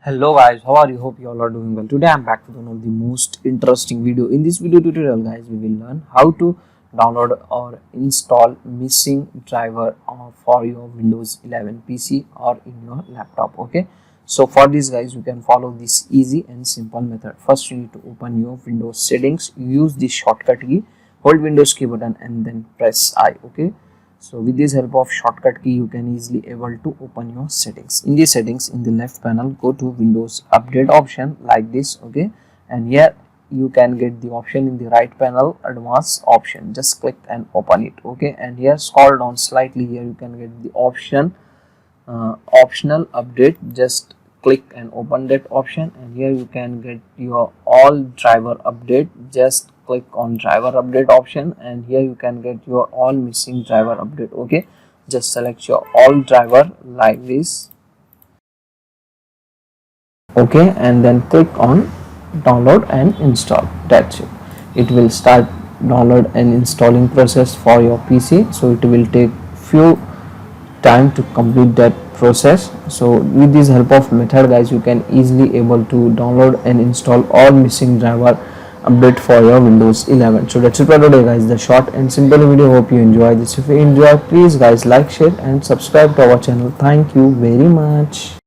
Hello guys, how are you? Hope you all are doing well. Today I'm back with one of the most interesting video. In this video tutorial guys, we will learn how to download or install missing driver for your Windows 11 PC or in your laptop. Okay, so for this guys, you can follow this easy and simple method. First you need to open your Windows settings. Use the shortcut key, hold Windows key button and then press I. Okay, so with this help of shortcut key you can easily able to open your settings. In the settings, in the left panel, go to Windows update option like this. Okay, and here you can get the option in the right panel, advanced option. Just click and open it. Okay, and here scroll down slightly. Here you can get the option optional update. Just click and open that option, and here you can get your all driver update. Just click on driver update option, and here you can get your all missing driver update. Okay, just select your all driver like this. Okay, and then click on download and install. That's it. It will start download and installing process for your PC, so it will take few time to complete that process. So with this help of method guys, you can easily able to download and install all missing driver update for your Windows 11. So that's it for today guys, the short and simple video. Hope you enjoy this. If you enjoy, please guys like, share and subscribe to our channel. Thank you very much.